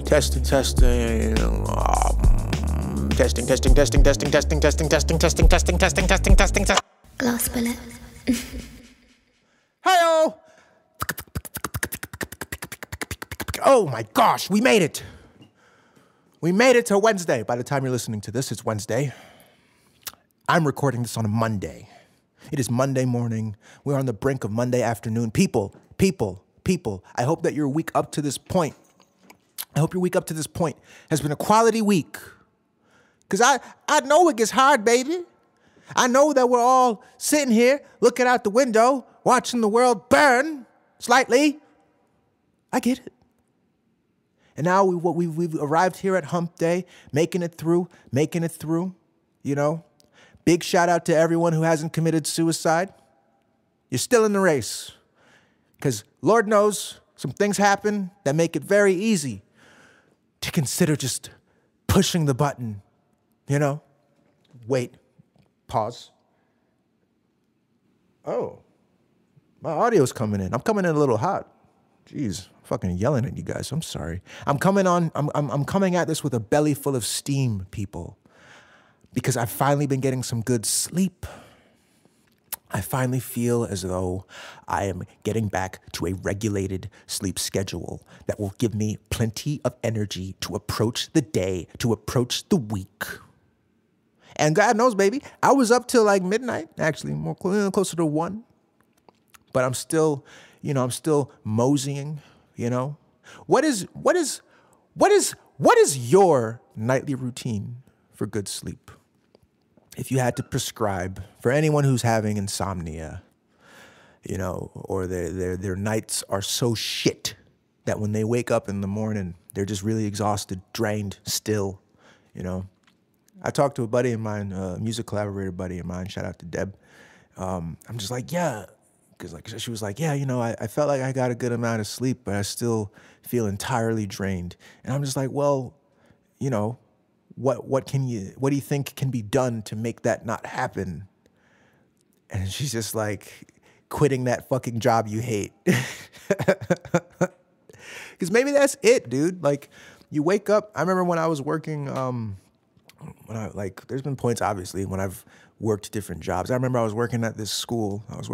Testing, testing. Testing, testing, testing, testing, testing, testing, testing, testing, testing, testing, testing, testing, testing. Glass bullet. Hi-yo! Oh my gosh, we made it. We made it to Wednesday. By the time you're listening to this, it's Wednesday. I'm recording this on a Monday. It is Monday morning. We're on the brink of Monday afternoon. People, I hope that your week up to this point, has been a quality week. Because I know it gets hard, baby. I know that we're all sitting here looking out the window, watching the world burn slightly. I get it. And now we've arrived here at Hump Day, making it through, you know. Big shout out to everyone who hasn't committed suicide. You're still in the race. Because Lord knows some things happen that make it very easy to consider just pushing the button, you know. Wait, pause. Oh, my audio's coming in. I'm coming in a little hot. Jeez, I'm fucking yelling at you guys. I'm sorry. I'm coming at this with a belly full of steam, people. Because I've finally been getting some good sleep. I finally feel as though I am getting back to a regulated sleep schedule that will give me plenty of energy to approach the day, to approach the week. And God knows, baby, I was up till like midnight, actually, more closer to 1. But I'm still, moseying, you know. What is your nightly routine for good sleep? If you had to prescribe for anyone who's having insomnia, you know, or their nights are so shit that when they wake up in the morning, they're just really exhausted, drained, still, you know. I talked to a buddy of mine, a music collaborator buddy of mine, shout out to Deb. I'm just like, yeah, because like she was like, yeah, you know, I felt like I got a good amount of sleep, but I still feel entirely drained. And I'm just like, well, you know, what do you think can be done to make that not happen? And she's just like, quitting that fucking job you hate. Because maybe that's it, dude. Like, you wake up. I remember when I was working, there's been points, obviously, when I've worked different jobs. I remember I was working at this school. I was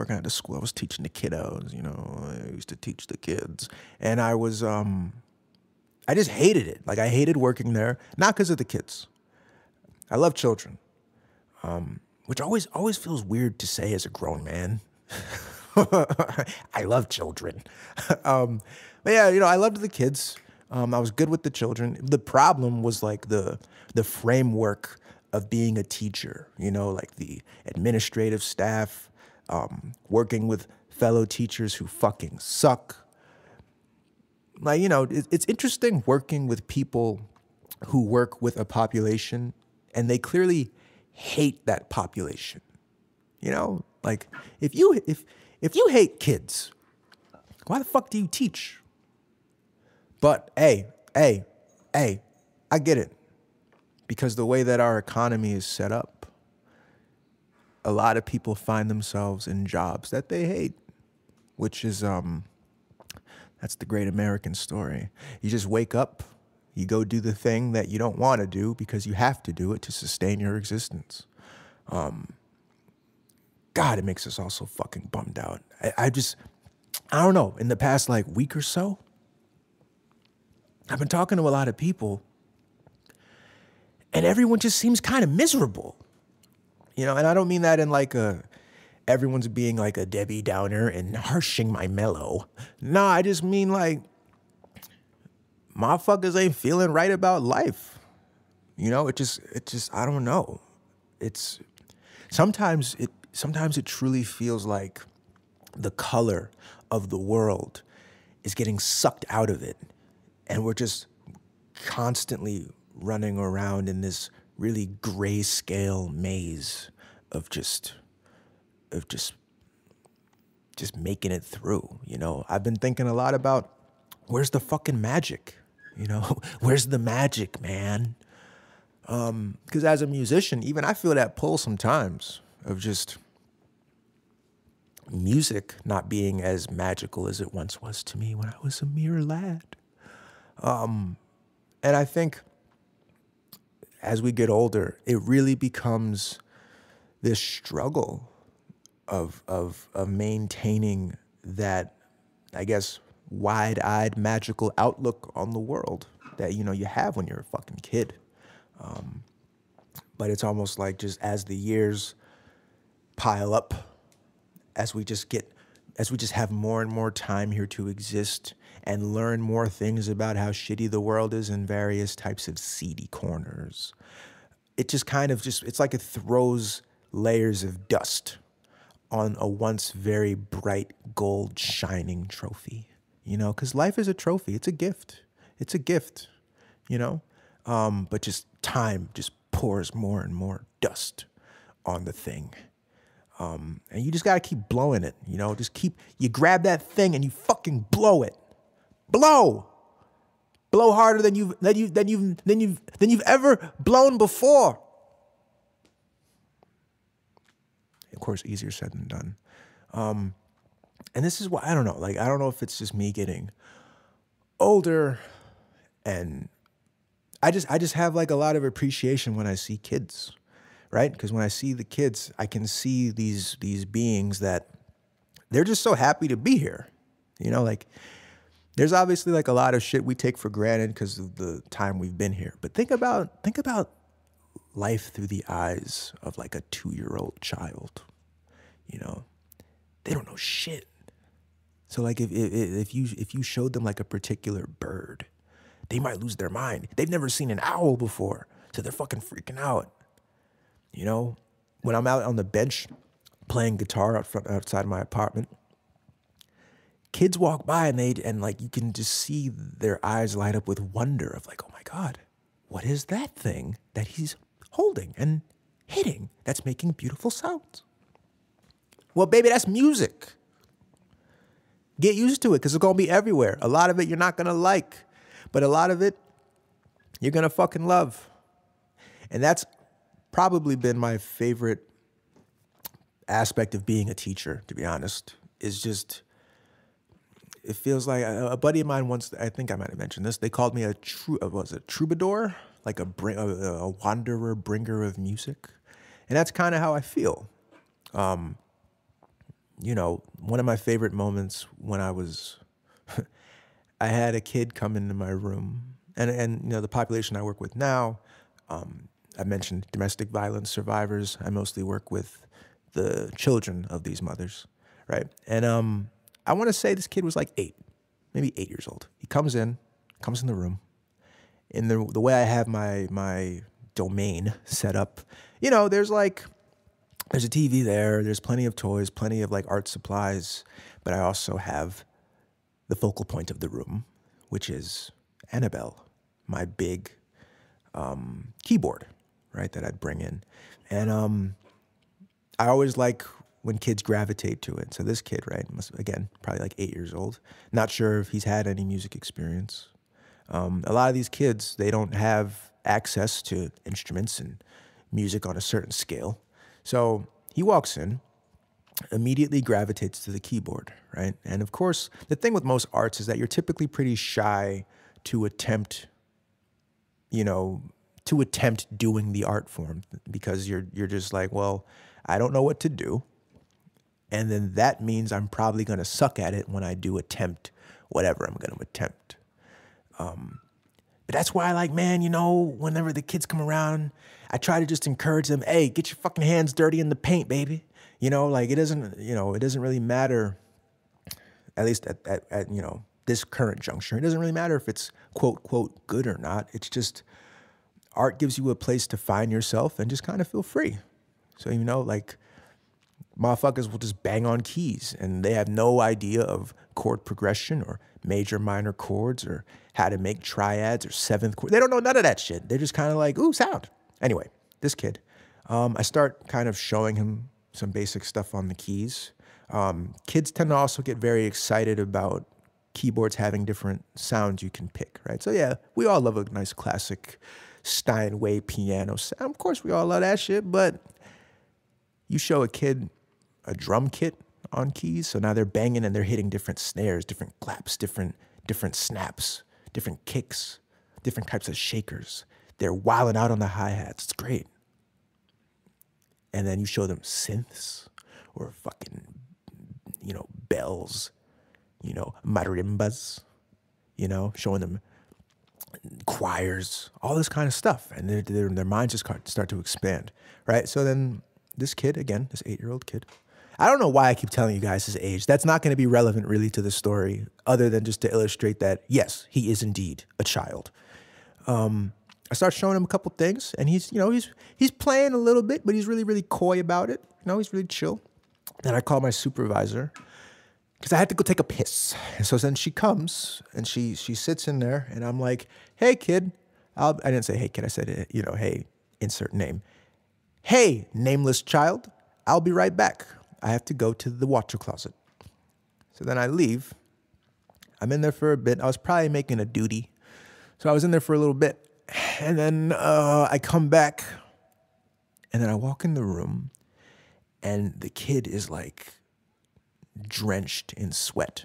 teaching the kiddos, you know. I used to teach the kids. And I was, I just hated it. Like, I hated working there, not because of the kids. I love children, which always feels weird to say as a grown man. I love children. But yeah, you know, I loved the kids. I was good with the children. The problem was like the framework of being a teacher, you know, like the administrative staff, working with fellow teachers who fucking suck. Like, you know, it's interesting working with people who work with a population and they clearly hate that population. You know, like if you hate kids, why the fuck do you teach? But hey, I get it. Because the way that our economy is set up, a lot of people find themselves in jobs that they hate, which is that's the great American story. You just wake up, you go do the thing that you don't want to do because you have to do it to sustain your existence. God, it makes us all so fucking bummed out. I don't know, in the past like week or so, I've been talking to a lot of people and everyone just seems kind of miserable. You know, and I don't mean that in like everyone's being like a Debbie Downer and harshing my mellow. No, I just mean like, motherfuckers ain't feeling right about life. You know, it just, I don't know. Sometimes it truly feels like the color of the world is getting sucked out of it. And we're just constantly running around in this really grayscale maze of just making it through, you know. I've been thinking a lot about where's the fucking magic, you know? Where's the magic, man? Because as a musician, even I feel that pull sometimes of just music not being as magical as it once was to me when I was a mere lad. And I think as we get older, it really becomes this struggle of maintaining that, I guess, wide-eyed magical outlook on the world that you have when you're a fucking kid. But it's almost like just as the years pile up, as we just have more and more time here to exist and learn more things about how shitty the world is in various types of seedy corners, it just it's like it throws layers of dust on a once very bright gold shining trophy, because life is a trophy. It's a gift. It's a gift, but just time just pours more and more dust on the thing. And you just got to keep blowing it, you grab that thing and you fucking blow it. Blow harder than you've ever blown before. Of course, easier said than done. And this is why, I don't know, I don't know if it's just me getting older, and I just have a lot of appreciation when I see kids, right? Because when I see the kids, I can see these beings that they're just so happy to be here. There's obviously a lot of shit we take for granted because of the time we've been here. But think about life through the eyes of a 2-year-old child. They don't know shit. So if you showed them a particular bird, they might lose their mind. They've never seen an owl before, so they're fucking freaking out. When I'm out on the bench playing guitar outside my apartment, kids walk by and you can just see their eyes light up with wonder of oh my God, what is that thing that he's holding and hitting that's making beautiful sounds? Well, baby, that's music. Get used to it because it's going to be everywhere. A lot of it you're not going to like, but a lot of it you're going to fucking love. And that's probably been my favorite aspect of being a teacher, to be honest, is just, it feels like a buddy of mine once, I think I might have mentioned this, they called me a troubadour, a wanderer, bringer of music. And that's kind of how I feel. One of my favorite moments when I had a kid come into my room, and the population I work with now, I mentioned domestic violence survivors. I mostly work with the children of these mothers, right? And I want to say this kid was 8, maybe 8 years old. He comes in the room. In the way I have my domain set up, there's a TV there, there's plenty of toys, plenty of art supplies, but I also have the focal point of the room, which is Annabelle, my big keyboard, right, that I'd bring in. And I always like when kids gravitate to it. So this kid, right, again, probably 8 years old, not sure if he's had any music experience. A lot of these kids, they don't have access to instruments and music on a certain scale. So he walks in, immediately gravitates to the keyboard, right? And of course, the thing with most arts is that you're typically pretty shy to attempt doing the art form because you're just well, I don't know what to do. And then that means I'm probably going to suck at it when I do attempt whatever I'm going to attempt. But that's why whenever the kids come around, I try to just encourage them, hey, get your fucking hands dirty in the paint, baby. It doesn't really matter, at least at this current juncture. It doesn't really matter if it's quote good or not. It's just art gives you a place to find yourself and just kind of feel free. So, motherfuckers will just bang on keys and they have no idea of chord progression or major minor chords or how to make triads or seventh chord. They don't know none of that shit. They're just kind of ooh, sound. Anyway, this kid, I start kind of showing him some basic stuff on the keys. Kids tend to also get very excited about keyboards having different sounds you can pick, right? So yeah, we all love a nice classic Steinway piano sound. Of course, we all love that shit, but you show a kid a drum kit on keys, so now they're banging and they're hitting different snares, different claps, different snaps, different kicks. different types of shakers. They're wilding out on the hi-hats. It's great. And then you show them synths or fucking, bells, marimbas, showing them choirs, all this kind of stuff. And their minds just start to expand, right? So then this kid, again, this 8-year-old kid, I don't know why I keep telling you guys his age. That's not going to be relevant really to the story other than just to illustrate that, yes, he is indeed a child. I start showing him a couple things, and he's playing a little bit, but he's really, really coy about it. He's really chill. Then I call my supervisor because I had to go take a piss. And so then she comes and she sits in there, and I'm like, "Hey, kid." I didn't say, "Hey, kid." I said, "Hey, insert name. Hey, nameless child. I'll be right back. I have to go to the water closet." So then I leave. I'm in there for a bit. I was probably making a duty. So I was in there for a little bit. And then I come back. And then I walk in the room. And the kid is like drenched in sweat.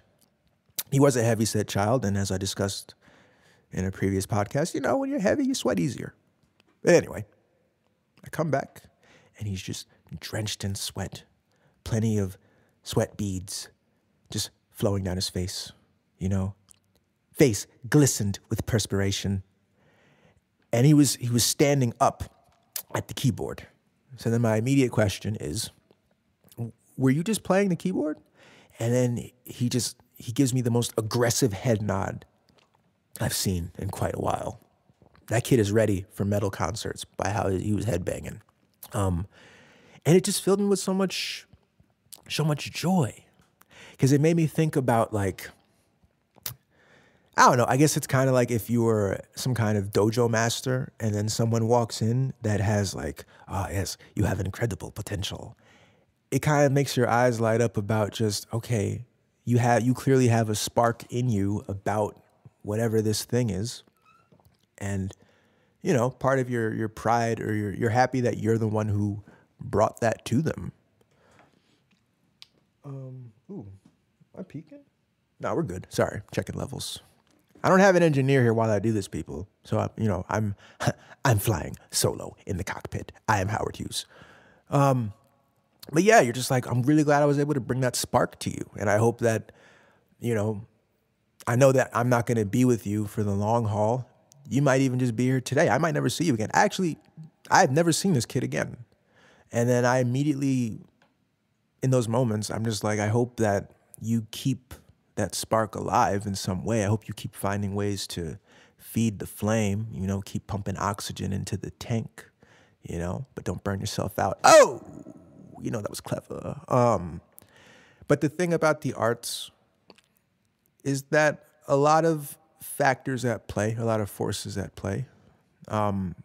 He was a heavyset child. And as I discussed in a previous podcast, when you're heavy, you sweat easier. But anyway, I come back. And he's just drenched in sweat. Plenty of sweat beads just flowing down his face, Face glistened with perspiration. And he was standing up at the keyboard. So then my immediate question is, were you just playing the keyboard? And then he gives me the most aggressive head nod I've seen in quite a while. That kid is ready for metal concerts by how he was headbanging. And it just filled me with so much joy. Because it made me think about I don't know, I guess it's kind of like if you were some kind of dojo master and then someone walks in that has yes, you have incredible potential. It kind of makes your eyes light up about just, okay, you clearly have a spark in you about whatever this thing is. And, part of your pride, or you're happy that you're the one who brought that to them. Am I peeking? No, we're good. Sorry, checking levels. I don't have an engineer here while I do this, people. So, I'm flying solo in the cockpit. I am Howard Hughes. But yeah, you're just I'm really glad I was able to bring that spark to you. And I hope that, I know that I'm not going to be with you for the long haul. You might even just be here today. I might never see you again. Actually, I've never seen this kid again. And then I immediately, in those moments, I'm just I hope that you keep that spark alive in some way. I hope you keep finding ways to feed the flame, keep pumping oxygen into the tank, but don't burn yourself out. Oh, that was clever. But the thing about the arts is that a lot of factors at play, a lot of forces at play.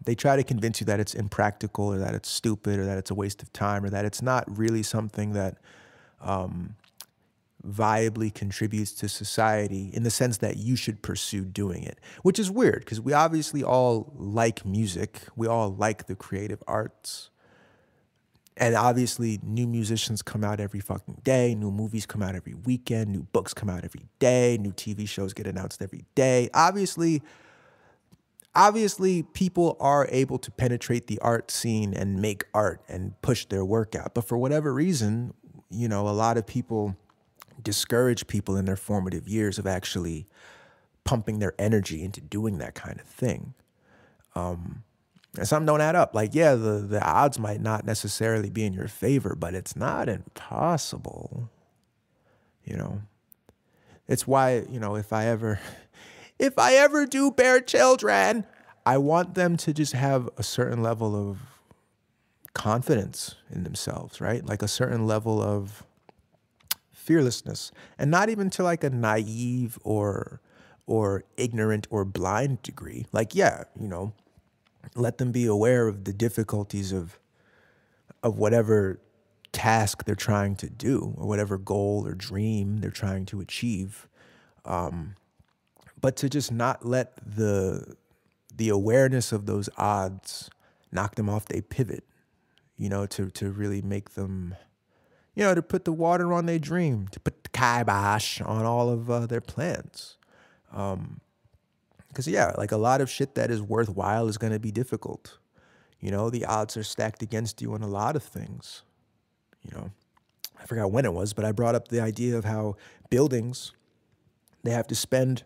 They try to convince you that it's impractical, or that it's stupid, or that it's a waste of time, or that it's not really something that viably contributes to society in the sense that you should pursue doing it, which is weird because we obviously all like music. We all like the creative arts. And obviously new musicians come out every fucking day. New movies come out every weekend. New books come out every day. New TV shows get announced every day. Obviously people are able to penetrate the art scene and make art and push their work out. But for whatever reason, a lot of people discourage people in their formative years of actually pumping their energy into doing that kind of thing. And some don't add up. The odds might not necessarily be in your favor, but it's not impossible. It's why, if I ever do bear children, I want them to just have a certain level of confidence in themselves, right? A certain level of fearlessness, and not even to a naive or ignorant or blind degree. Let them be aware of the difficulties of whatever task they're trying to do, or whatever goal or dream they're trying to achieve. But to just not let the awareness of those odds knock them off their pivot, to really make them, to put the water on their dream, to put the kibosh on all of their plans. Because, yeah, like a lot of shit that is worthwhile is going to be difficult. You know, the odds are stacked against you on a lot of things. You know, I forgot when it was, but I brought up the idea of how buildings, they have to spend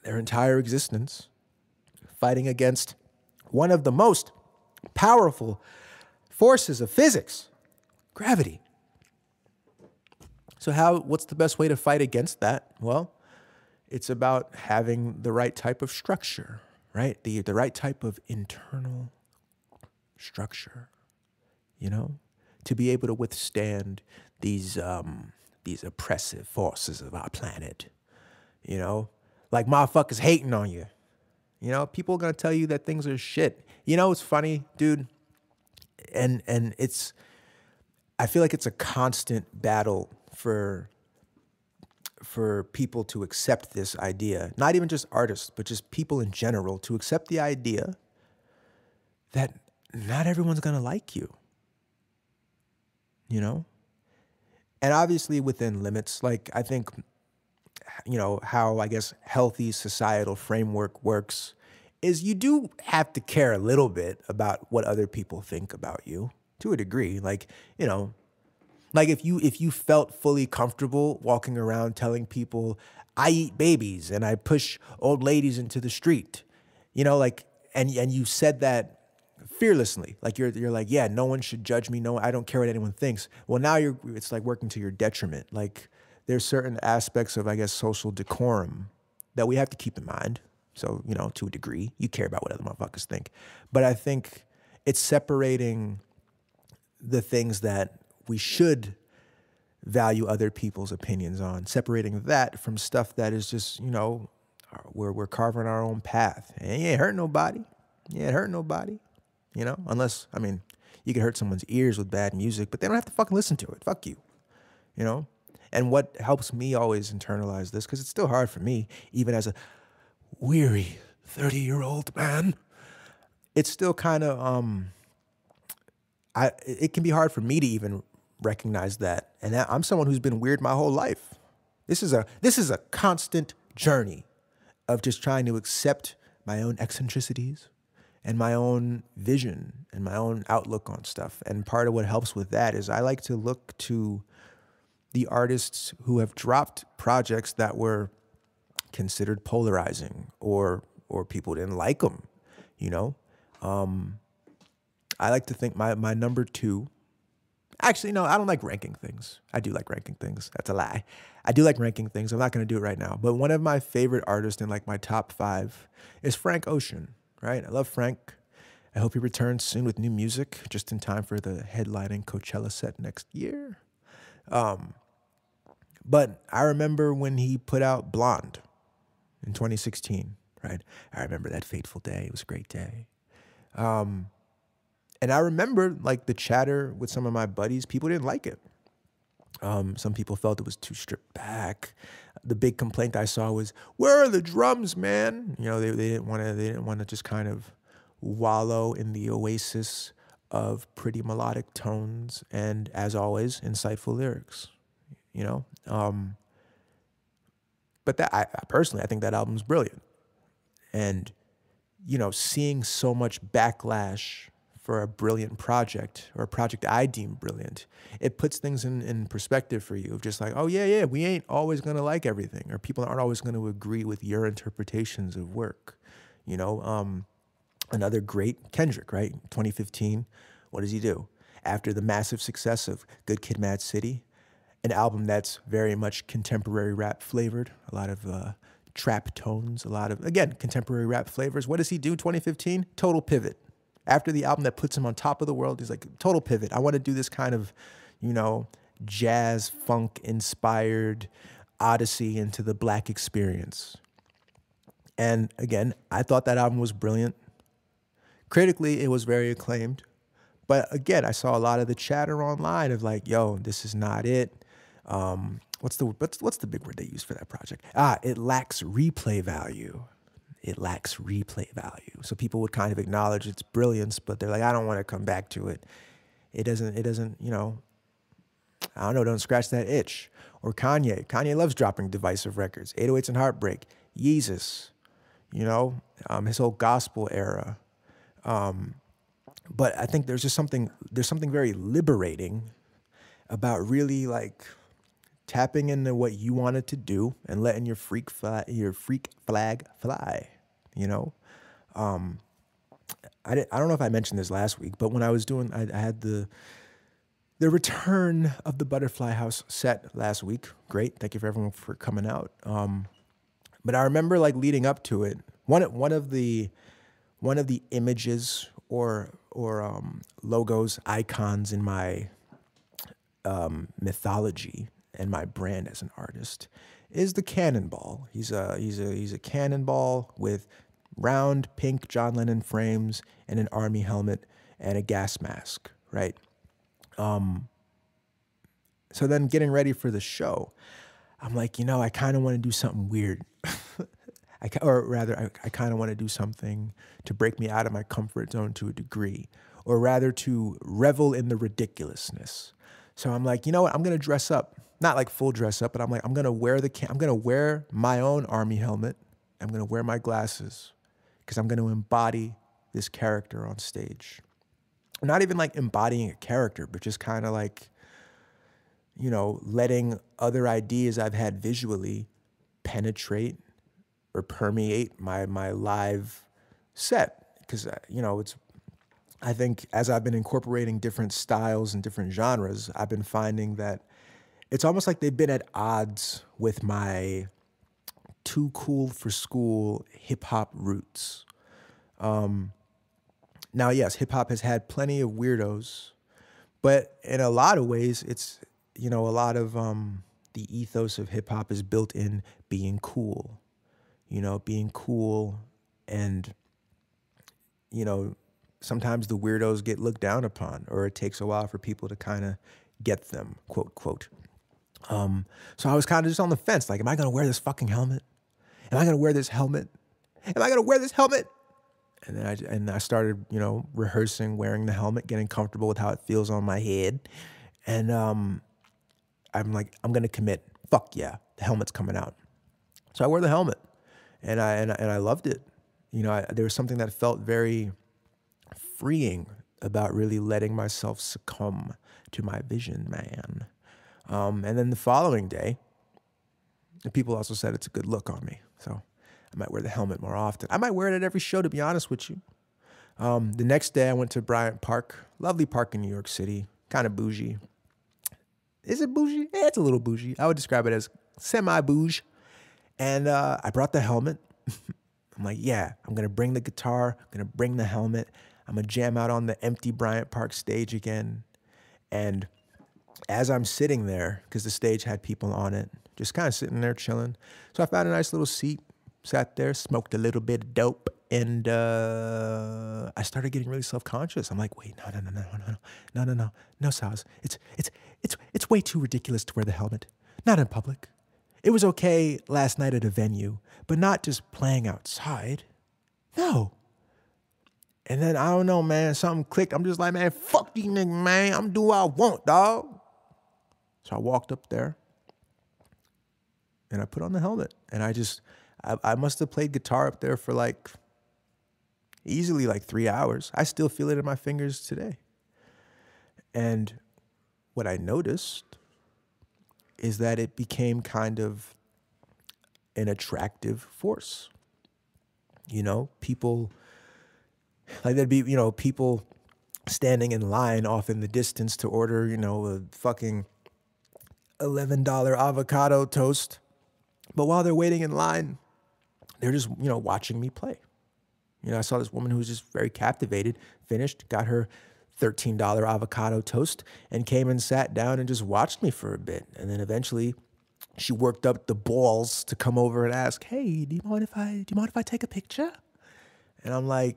their entire existence fighting against one of the most powerful forces of physics, gravity. So what's the best way to fight against that? Well, it's about having the right type of structure, right? The right type of internal structure, you know, to be able to withstand these oppressive forces of our planet, you know, like motherfuckers hating on you. You know, people are gonna tell you that things are shit. You know, it's funny, dude, and I feel like it's a constant battle for people to accept this idea, not even just artists, but just people in general, to accept the idea that not everyone's gonna like you, you know? And obviously within limits, like I think, you know, how I guess healthy societal framework works is you do have to care a little bit about what other people think about you to a degree. Like, you know, like if you felt fully comfortable walking around telling people I eat babies and I push old ladies into the street, you know, like and you said that fearlessly, like you're like, yeah, no one should judge me. No, I don't care what anyone thinks. Well, now it's like working to your detriment. Like there's certain aspects of, I guess, social decorum that we have to keep in mind. So, you know, to a degree, you care about what other motherfuckers think. But I think it's separating the things that we should value other people's opinions on, separating that from stuff that is just, you know, we're carving our own path. And you ain't hurt nobody. You ain't hurt nobody, you know, unless, I mean, you can hurt someone's ears with bad music, but they don't have to fucking listen to it. Fuck you, you know? And what helps me always internalize this, because it's still hard for me, even as a weary 30-year-old man, it's still kind of, it can be hard for me to even recognize that. And I'm someone who's been weird my whole life. This is a constant journey of just trying to accept my own eccentricities and my own vision and my own outlook on stuff. And part of what helps with that is I like to look to the artists who have dropped projects that were considered polarizing or people didn't like them, you know? I like to think my number two, actually, no, I don't like ranking things. I do like ranking things. That's a lie. I do like ranking things. I'm not going to do it right now. But one of my favorite artists in like my top 5 is Frank Ocean, right? I love Frank. I hope he returns soon with new music, just in time for the headlining Coachella set next year. But I remember when he put out Blonde in 2016, right? I remember that fateful day. It was a great day. And I remember like the chatter with some of my buddies, people didn't like it. Some people felt it was too stripped back. The big complaint I saw was, "Where are the drums, man?" You know, they didn't want to just kind of wallow in the oasis of pretty melodic tones and, as always, insightful lyrics. You know, but that I personally, I think that album's brilliant. And you know, seeing so much backlash for a brilliant project or a project I deem brilliant, it puts things in perspective for you of just like, oh yeah, we ain't always going to like everything, or people aren't always going to agree with your interpretations of work. You know, another great, Kendrick, right? 2015, what does he do? After the massive success of Good Kid, Mad City, an album that's very much contemporary rap flavored, a lot of trap tones, a lot of, again, contemporary rap flavors. What does he do 2015? Total pivot. After the album that puts him on top of the world, he's like, total pivot. I want to do this kind of, you know, jazz, funk inspired odyssey into the Black experience. And again, I thought that album was brilliant. Critically, it was very acclaimed. But again, I saw a lot of the chatter online of like, yo, this is not it. What's the big word they use for that project? It lacks replay value. It lacks replay value. So people would kind of acknowledge its brilliance, but they're like, I don't want to come back to it. It doesn't, you know, I don't know, don't scratch that itch. Or Kanye. Kanye loves dropping divisive records. 808s and Heartbreak. Yeezus. you know, his whole gospel era. But I think there's something very liberating about really like tapping into what you wanted to do and letting your freak flag fly, you know? I don't know if I mentioned this last week, but when I was doing, I had the return of the Butterfly House set last week. Great. Thank you for everyone for coming out. But I remember like leading up to it, one of the images or logos, icons in my mythology and my brand as an artist is the cannonball. He's a cannonball with round pink John Lennon frames and an army helmet and a gas mask, right? So then getting ready for the show, I'm like, you know, I kind of want to do something weird. I kind of want to do something to break me out of my comfort zone to a degree, or rather to revel in the ridiculousness. So I'm like, you know what? I'm going to dress up, not like full dress up, but I'm like, I'm going to wear my own army helmet. I'm going to wear my glasses because I'm going to embody this character on stage. Not even like embodying a character, but just kind of like, you know, letting other ideas I've had visually penetrate or permeate my live set. Because, you know, I think as I've been incorporating different styles and different genres, I've been finding that it's almost like they've been at odds with my too cool for school hip hop roots. Now, yes, hip hop has had plenty of weirdos, but in a lot of ways, it's, you know, a lot of the ethos of hip hop is built in being cool, you know, being cool. And, you know, sometimes the weirdos get looked down upon, or it takes a while for people to kind of get them, quote, quote. So I was kind of just on the fence. Like, am I going to wear this fucking helmet? Am I going to wear this helmet? Am I going to wear this helmet? And then I started, you know, rehearsing, wearing the helmet, getting comfortable with how it feels on my head. And I'm like, I'm going to commit. Fuck yeah, the helmet's coming out. So I wore the helmet, and I loved it. You know, there was something that felt very freeing about really letting myself succumb to my vision, man. And then the following day, the people also said it's a good look on me. So I might wear the helmet more often. I might wear it at every show, to be honest with you. The next day I went to Bryant Park, lovely park in New York City, kind of bougie. Is it bougie? Yeah, it's a little bougie. I would describe it as semi-bougie. And I brought the helmet. I'm like, yeah, I'm going to bring the guitar. I'm going to bring the helmet. I'm going to jam out on the empty Bryant Park stage again. And as I'm sitting there, because the stage had people on it, just kind of sitting there chilling. So I found a nice little seat, sat there, smoked a little bit of dope, and I started getting really self-conscious. I'm like, wait, no, Saz. It's way too ridiculous to wear the helmet. Not in public. It was okay last night at a venue, but not just playing outside. No. And then, I don't know, man, something clicked. I'm just like, man, fuck these niggas, man. I'm doing what I want, dog. So I walked up there, and I put on the helmet. And I must have played guitar up there for like, easily like 3 hours. I still feel it in my fingers today. And what I noticed is that it became kind of an attractive force. You know, people, like there'd be, you know, people standing in line off in the distance to order, you know, a fucking $11 avocado toast. But while they're waiting in line, they're just, you know, watching me play. You know, I saw this woman who was just very captivated, finished, got her $13 avocado toast, and came and sat down and just watched me for a bit. And then eventually she worked up the balls to come over and ask, hey, do you mind if I take a picture? And I'm like,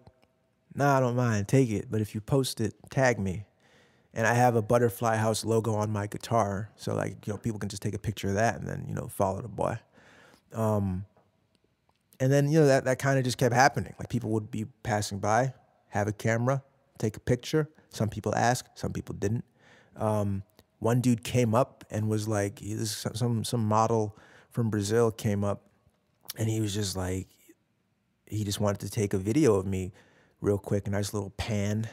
nah, I don't mind, take it. But if you post it, tag me. And I have a Butterfly House logo on my guitar. So like, you know, people can just take a picture of that and then, you know, follow the boy. And then, you know, that kind of just kept happening. Like people would be passing by, have a camera, take a picture. Some people asked, some people didn't. One dude came up and was like, some model from Brazil came up, and he was just like, he just wanted to take a video of me real quick, a nice little pan.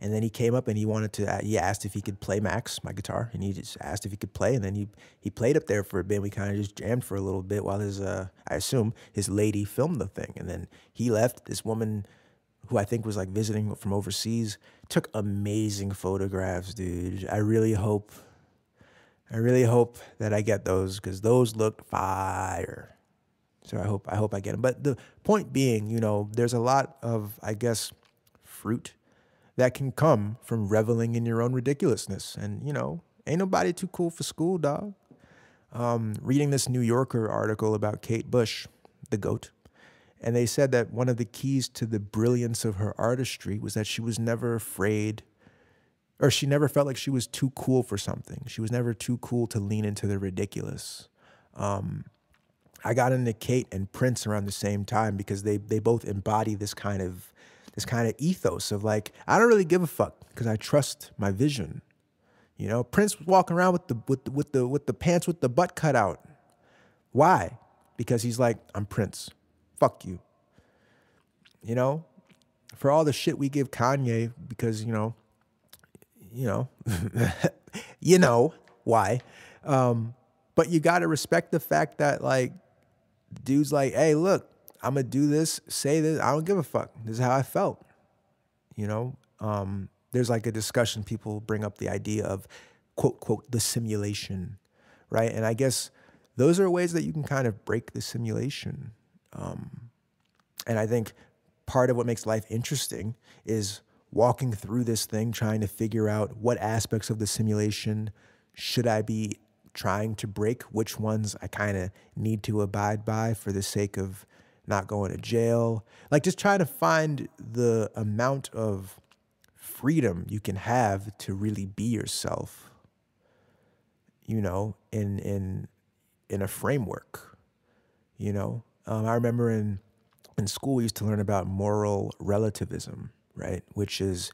And then he came up and he wanted to, he asked if he could play Max, my guitar, and he just asked if he could play. And then he played up there for a bit. We kind of just jammed for a little bit while his, I assume, his lady filmed the thing. And then he left. This woman, who I think was like visiting from overseas, took amazing photographs, dude. I really hope that I get those, because those looked fire. So I hope I get them. But the point being, you know, there's a lot of, I guess, fruit that can come from reveling in your own ridiculousness. And, you know, ain't nobody too cool for school, dog. Reading this New Yorker article about Kate Bush, the GOAT, and they said that one of the keys to the brilliance of her artistry was that she was never afraid, or she never felt like she was too cool for something. She was never too cool to lean into the ridiculous. I got into Kate and Prince around the same time because they both embody this kind of ethos of like, I don't really give a fuck because I trust my vision. You know, Prince was walking around with the pants with the butt cut out. Why? Because he's like, I'm Prince. Fuck you. You know, for all the shit we give Kanye because, you know, you know why. But you got to respect the fact that like, dude's like, hey, look, I'm going to do this, say this. I don't give a fuck. This is how I felt. You know, there's like a discussion. People bring up the idea of quote, quote, the simulation, right? And I guess those are ways that you can kind of break the simulation. And I think part of what makes life interesting is walking through this thing, trying to figure out what aspects of the simulation should I be trying to break, which ones I kind of need to abide by for the sake of not going to jail. Like just trying to find the amount of freedom you can have to really be yourself, you know, in a framework, you know. I remember in school we used to learn about moral relativism, right? Which is,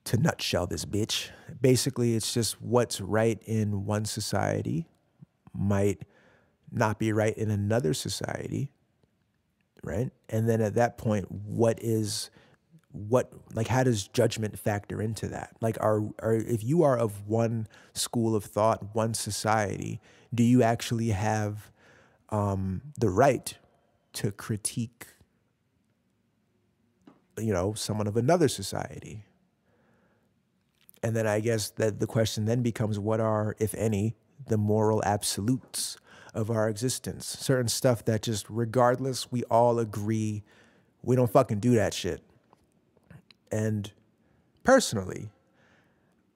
to nutshell this bitch, basically it's just what's right in one society might not be right in another society, right? And then at that point, how does judgment factor into that? Like, if you are of one school of thought, one society, do you actually have the right to critique, you know, someone of another society? And then I guess that the question then becomes, what are, if any, the moral absolutes of our existence? Certain stuff that just, regardless, we all agree we don't fucking do that shit. And personally,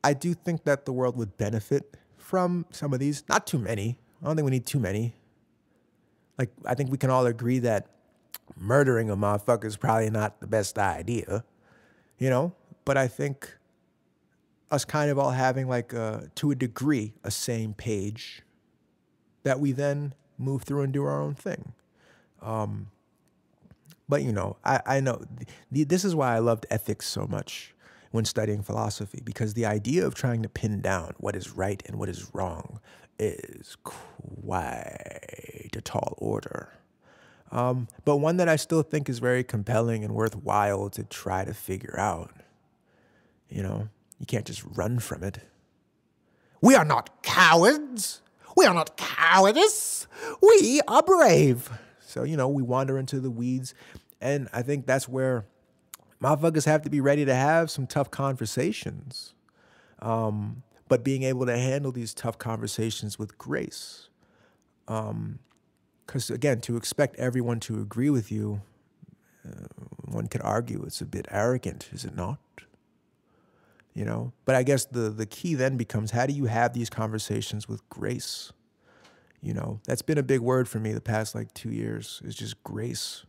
I do think that the world would benefit from some of these. Not too many. I don't think we need too many. Like, I think we can all agree that murdering a motherfucker is probably not the best idea, you know? But I think us kind of all having like, to a degree, a same page that we then move through and do our own thing. But, you know, I know this is why I loved ethics so much when studying philosophy, because the idea of trying to pin down what is right and what is wrong is quite a tall order. But one that I still think is very compelling and worthwhile to try to figure out. You know, you can't just run from it. We are not cowards. We are not cowardice. We are brave. So, you know, we wander into the weeds. And I think that's where motherfuckers have to be ready to have some tough conversations. But being able to handle these tough conversations with grace. Because, again, to expect everyone to agree with you, one could argue it's a bit arrogant, is it not? You know, but I guess the key then becomes, how do you have these conversations with grace? You know, that's been a big word for me the past like 2 years, is just grace.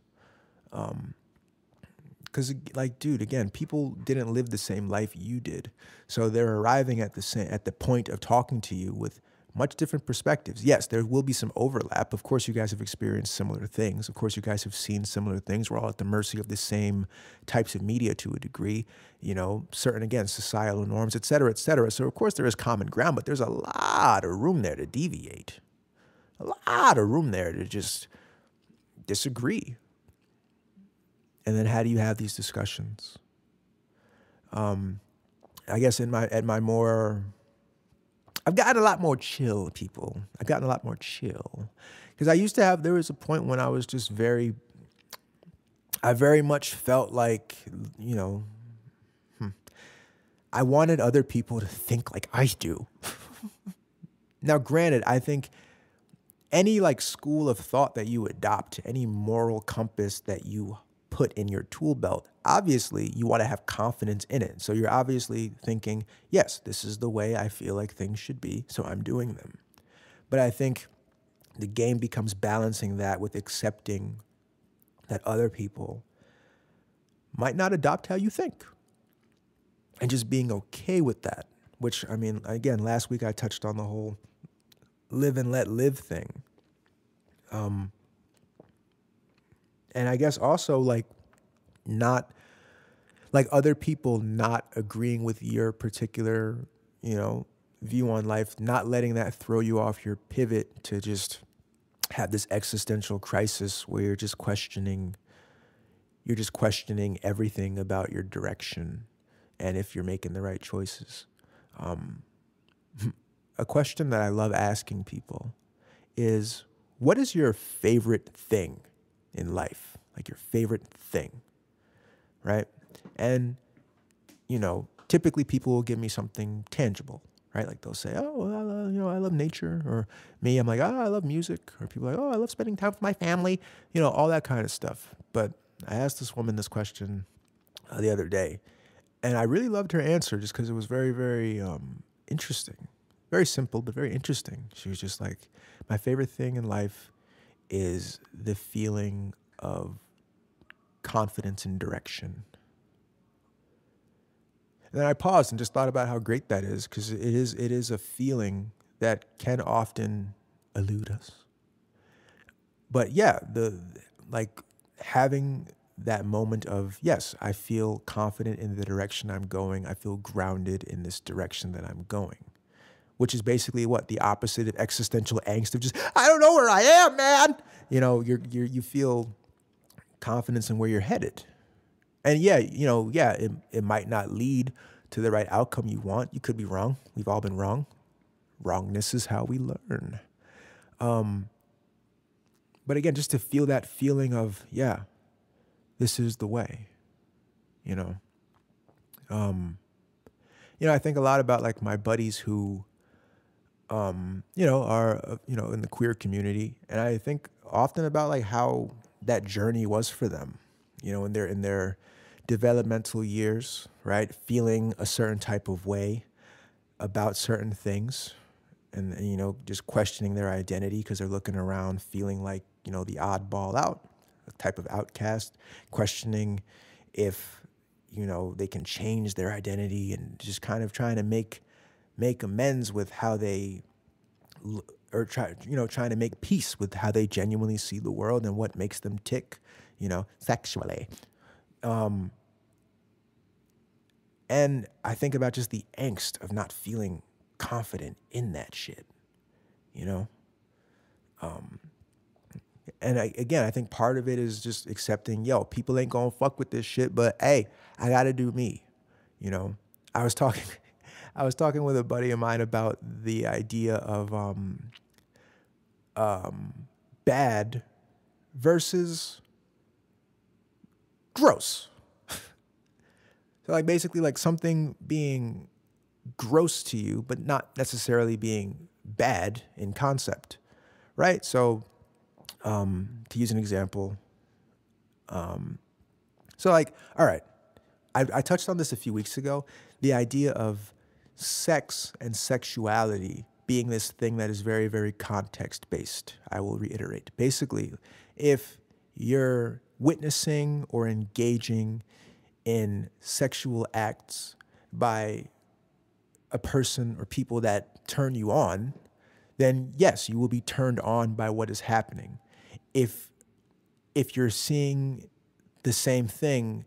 Because like, dude, again, people didn't live the same life you did. So they're arriving at the point of talking to you with much different perspectives. Yes, there will be some overlap. Of course, you guys have experienced similar things. Of course, you guys have seen similar things. We're all at the mercy of the same types of media to a degree, you know, certain, again, societal norms, et cetera, et cetera. So, of course, there is common ground, but there's a lot of room there to deviate. A lot of room there to just disagree. And then how do you have these discussions? I guess at my more, I've gotten a lot more chill, people. I've gotten a lot more chill. Because there was a point when I was just I very much felt like, you know, I wanted other people to think like I do. Now, granted, I think any like school of thought that you adopt, any moral compass that you put in your tool belt, obviously you want to have confidence in it. So you're obviously thinking, yes, this is the way I feel like things should be, so I'm doing them. But I think the game becomes balancing that with accepting that other people might not adopt how you think and just being okay with that. Which, I mean, again, last week I touched on the whole live and let live thing. And I guess also like not like other people not agreeing with your particular, you know, view on life, not letting that throw you off your pivot to just have this existential crisis where you're just questioning everything about your direction and if you're making the right choices. A question that I love asking people is, what is your favorite thing in life? Like your favorite thing, right? And, you know, typically people will give me something tangible, right? Like they'll say, oh, well, I love nature. Or me, I'm like, oh, I love music. Or people are like, oh, I love spending time with my family. You know, all that kind of stuff. But I asked this woman this question the other day, and I really loved her answer just because it was very, very interesting. Very simple, but very interesting. She was just like, my favorite thing in life is the feeling of confidence and direction. And then I paused and just thought about how great that is, because it is a feeling that can often elude us. But yeah, like having that moment of, yes, I feel confident in the direction I'm going. I feel grounded in this direction that I'm going, which is basically what the opposite of existential angst of just, I don't know where I am, man. You know, you feel confidence in where you're headed. And yeah, you know, yeah, it might not lead to the right outcome you want. You could be wrong. We've all been wrong. Wrongness is how we learn. But again, just to feel that feeling of, yeah, this is the way, you know. I think a lot about like my buddies who, are, in the queer community. And I think often about like how that journey was for them, in their developmental years, right? Feeling a certain type of way about certain things and just questioning their identity because they're looking around feeling like, the oddball out, a type of outcast, questioning if, they can change their identity and just kind of trying to make amends with how they, or trying to make peace with how they genuinely see the world and what makes them tick, sexually. And I think about just the angst of not feeling confident in that shit, And I think part of it is just accepting, people ain't gonna fuck with this shit, but hey, I gotta do me, I was talking, I was talking with a buddy of mine about the idea of bad versus gross. So like basically like something being gross to you, but not necessarily being bad in concept, right? So to use an example, so like, all right, I touched on this a few weeks ago, the idea of sex and sexuality being this thing that is very, very context-based. I will reiterate. Basically, if you're witnessing or engaging in sexual acts by a person or people that turn you on, then yes, you will be turned on by what is happening. If you're seeing the same thing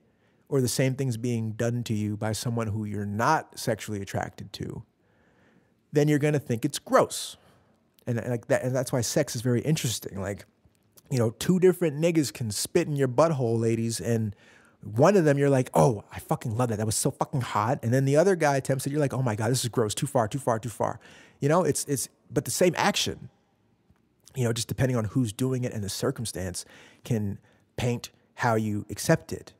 or the same things being done to you by someone who you're not sexually attracted to, then you're going to think it's gross. And like that, and that's why sex is very interesting. Like You know, two different niggas can spit in your butthole, ladies, and one of them you're like, oh, I fucking love that. That was so fucking hot. And then the other guy attempts it, you're like, oh my God, this is gross. Too far, too far, too far. You know, but the same action, you know, just depending on who's doing it and the circumstance can paint how you accept it.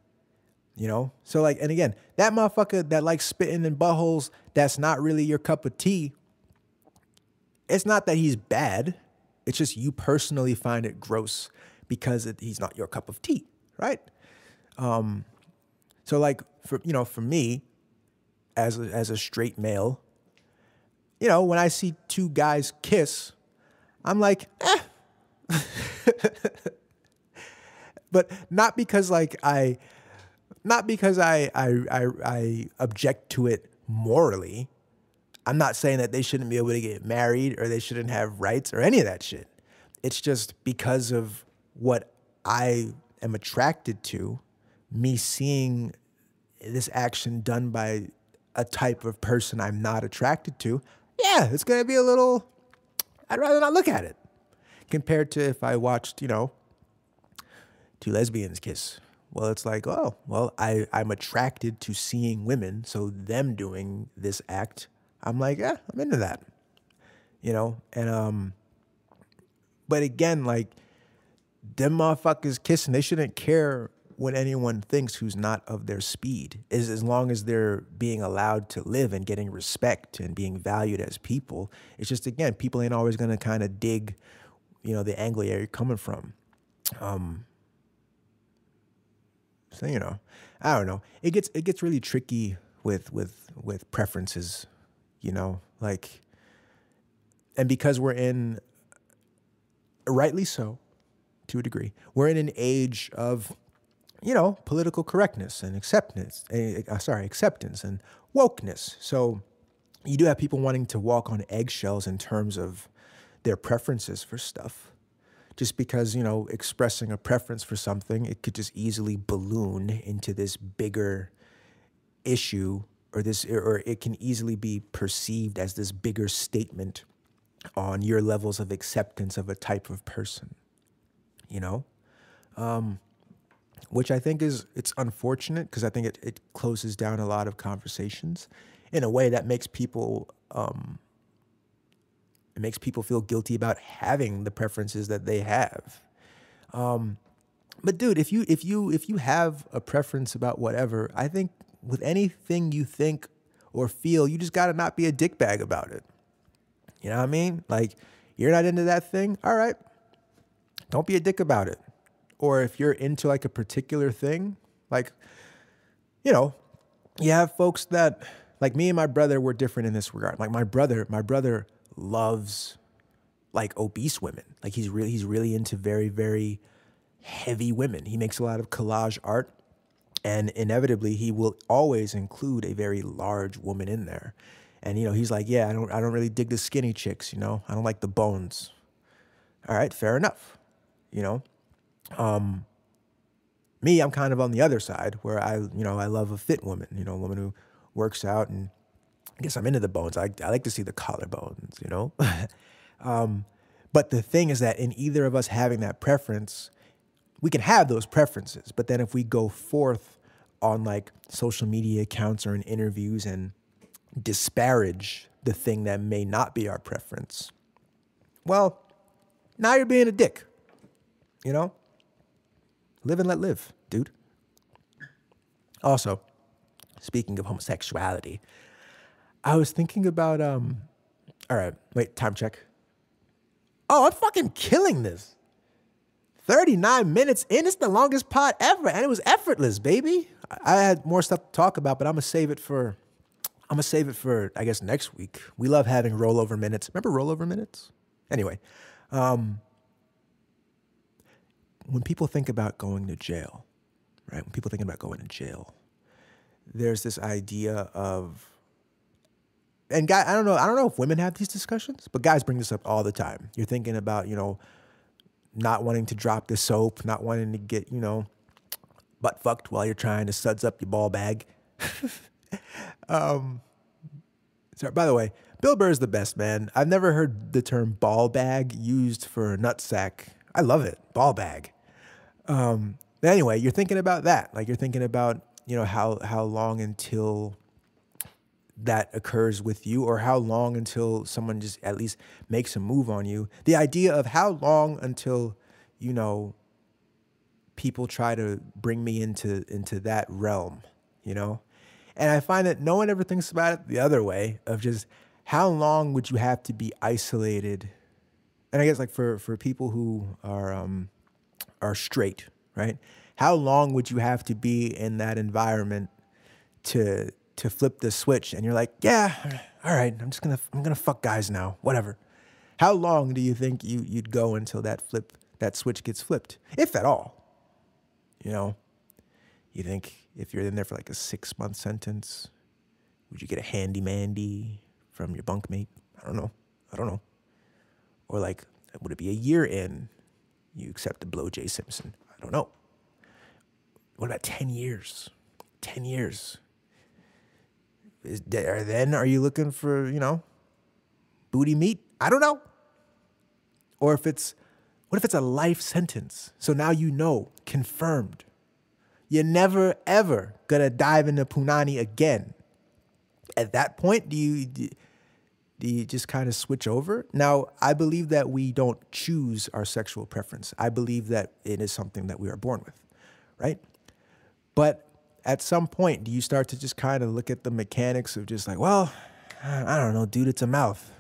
You know? So like, and again, that motherfucker that likes spitting in buttholes, that's not really your cup of tea. It's not that he's bad. It's just you personally find it gross because he's not your cup of tea, right? So like for me, as a straight male, you know, when I see two guys kiss, I'm like, eh. But not because I object to it morally. I'm not saying that they shouldn't be able to get married or they shouldn't have rights or any of that shit. It's just because of what I am attracted to, me seeing this action done by a type of person I'm not attracted to. Yeah, it's going to be a little, I'd rather not look at it compared to if I watched, you know, two lesbians kiss. Well, it's like, oh, well, I'm attracted to seeing women, so them doing this act, I'm like, yeah, I'm into that, you know? And, but again, like, them motherfuckers kissing, they shouldn't care what anyone thinks who's not of their speed, as long as they're being allowed to live and getting respect and being valued as people. It's just, again, people ain't always going to kind of dig, you know, the angle you're coming from. So, you know, I don't know. It gets really tricky with preferences, you know, like, and because we're in, rightly so, to a degree, we're in an age of, you know, political correctness and acceptance and wokeness. So you do have people wanting to walk on eggshells in terms of their preferences for stuff. Just because, you know, expressing a preference for something, it could just easily balloon into this bigger issue, or it can easily be perceived as this bigger statement on your levels of acceptance of a type of person, you know? Which I think it's unfortunate, because I think it closes down a lot of conversations in a way that makes people, it makes people feel guilty about having the preferences that they have. But dude, if you have a preference about whatever, I think with anything you think or feel, you just gotta not be a dickbag about it. You know what I mean? Like, you're not into that thing, all right, don't be a dick about it. Or if you're into like a particular thing, like, you know, you have folks that, like me and my brother, were different in this regard. Like my brother loves like obese women. Like he's really into very, very heavy women. He makes a lot of collage art, and inevitably he will always include a very large woman in there. And, you know, he's like, yeah, I don't really dig the skinny chicks, you know, I don't like the bones. All right, fair enough. You know, me, I'm kind of on the other side where I love a fit woman, you know, a woman who works out, and I guess I'm into the bones. I like to see the collarbones, you know. But the thing is that in either of us having that preference, we can have those preferences. But then if we go forth on like social media accounts or in interviews and disparage the thing that may not be our preference, well, now you're being a dick, you know? Live and let live, dude. Also, speaking of homosexuality, I was thinking about, all right, wait, time check. Oh, I'm fucking killing this. 39 minutes in, it's the longest pod ever, and it was effortless, baby. I had more stuff to talk about, but I'm gonna save it for, I guess, next week. We love having rollover minutes. Remember rollover minutes? Anyway, when people think about going to jail, right? When people think about going to jail, there's this idea of, and I don't know if women have these discussions, but guys bring this up all the time. You're thinking about, you know, not wanting to drop the soap, not wanting to get, you know, butt fucked while you're trying to suds up your ball bag. Sorry, by the way, Bill Burr's the best, man. I've never heard the term ball bag used for a nutsack I love it. Ball bag. But anyway, you're thinking about that. Like you're thinking about, how long until that occurs with you, or how long until someone just at least makes a move on you. The idea of how long until, people try to bring me into that realm, And I find that no one ever thinks about it the other way of just how long would you have to be isolated? And I guess like for people who are straight, right? How long would you have to be in that environment to flip the switch? And you're like, yeah, all right, I'm gonna fuck guys now, whatever. How long do you think you'd go until that switch gets flipped, if at all? You think if you're in there for like a 6-month sentence, would you get a handy mandy from your bunkmate? I don't know. Or like, would it be a year in you accept the blow J. Simpson? I don't know. What about 10 years? 10 years. Are you looking for, booty meat? I don't know. Or what if it's a life sentence? So now confirmed. You're never, ever going to dive into punani again. At that point, do you just kind of switch over? Now, I believe that we don't choose our sexual preference. I believe that it is something that we are born with, right? But at some point, do you start to just kind of look at the mechanics of just like, well, I don't know, dude, it's a mouth.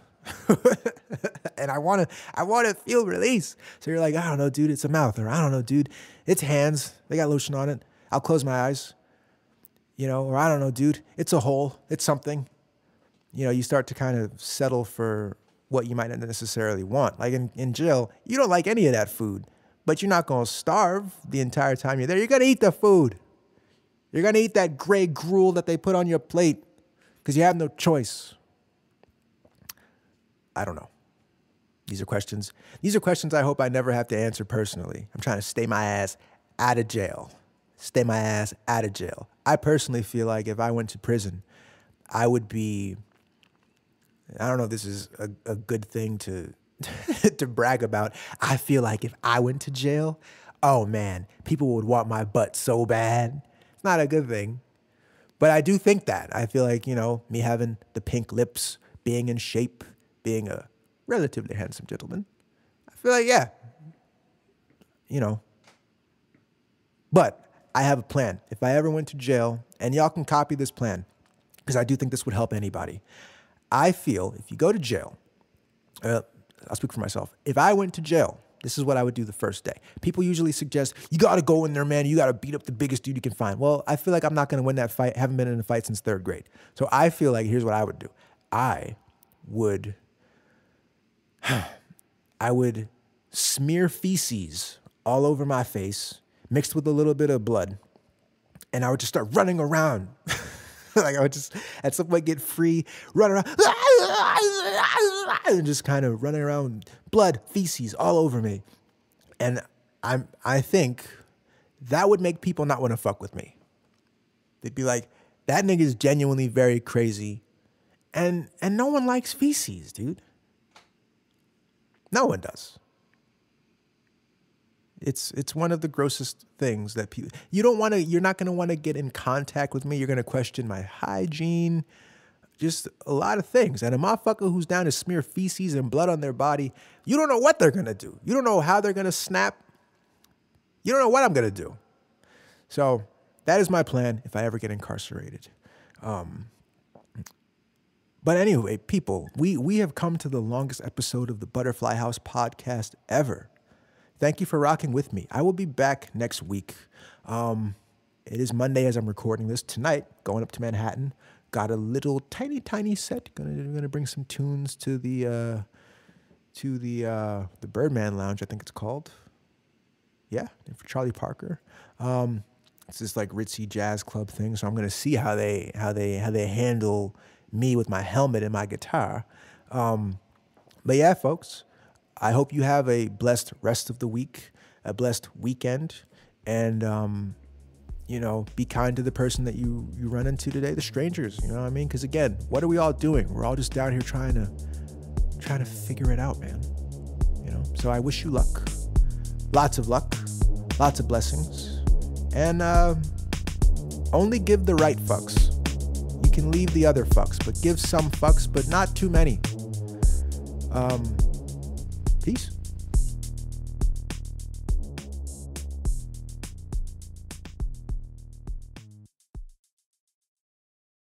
And I want to feel release. So you're like, I don't know, dude, it's a mouth. Or I don't know, dude, it's hands. They got lotion on it. I'll close my eyes. Or I don't know, dude, it's a hole. It's something. You start to kind of settle for what you might not necessarily want. Like in jail, you don't like any of that food, but you're not going to starve the entire time you're there. You're going to eat the food. You're going to eat that gray gruel that they put on your plate because you have no choice. I don't know. These are questions I hope I never have to answer personally. I'm trying to stay my ass out of jail. Stay my ass out of jail. I personally feel like if I went to prison, I would be, I don't know if this is a good thing to to brag about. I feel like if I went to jail, oh man, people would want my butt so bad. It's not a good thing. But I do think that. I feel like, me having the pink lips, being in shape, being a relatively handsome gentleman, I feel like, yeah, But I have a plan. If I ever went to jail, and y'all can copy this plan, because I do think this would help anybody. I feel if you go to jail, I'll speak for myself. If I went to jail, this is what I would do the first day. People usually suggest, you got to go in there, man. You got to beat up the biggest dude you can find. Well, I feel like I'm not going to win that fight. Haven't been in a fight since 3rd grade. So I feel like here's what I would do. I would smear feces all over my face, mixed with a little bit of blood, and I would just start running around. Like I would just at some point get free, run around, and just kind of running around, blood, feces all over me. And I think that would make people not want to fuck with me. They'd be like, that nigga is genuinely very crazy. And no one likes feces, dude. No one does. It's one of the grossest things that people, you're not going to want to get in contact with me. You're going to question my hygiene, just a lot of things. And a motherfucker who's down to smear feces and blood on their body, you don't know what they're going to do. You don't know how they're going to snap. You don't know what I'm going to do. So that is my plan if I ever get incarcerated. But anyway, people, we have come to the longest episode of the Butterfly House podcast ever. Thank you for rocking with me. I will be back next week. It is Monday as I'm recording this. Tonight, going up to Manhattan. Got a little tiny set. Gonna bring some tunes to the Birdman Lounge, I think it's called. Yeah, for Charlie Parker. It's this like ritzy jazz club thing. So I'm gonna see how they handle me with my helmet and my guitar. But yeah, folks. I hope you have a blessed rest of the week, a blessed weekend, and, be kind to the person that you run into today, the strangers, you know what I mean? Because again, what are we all doing? We're all just down here trying to figure it out, man. So I wish you luck. lots of luck, lots of blessings, and only give the right fucks. You can leave the other fucks, but give some fucks, but not too many. Peace.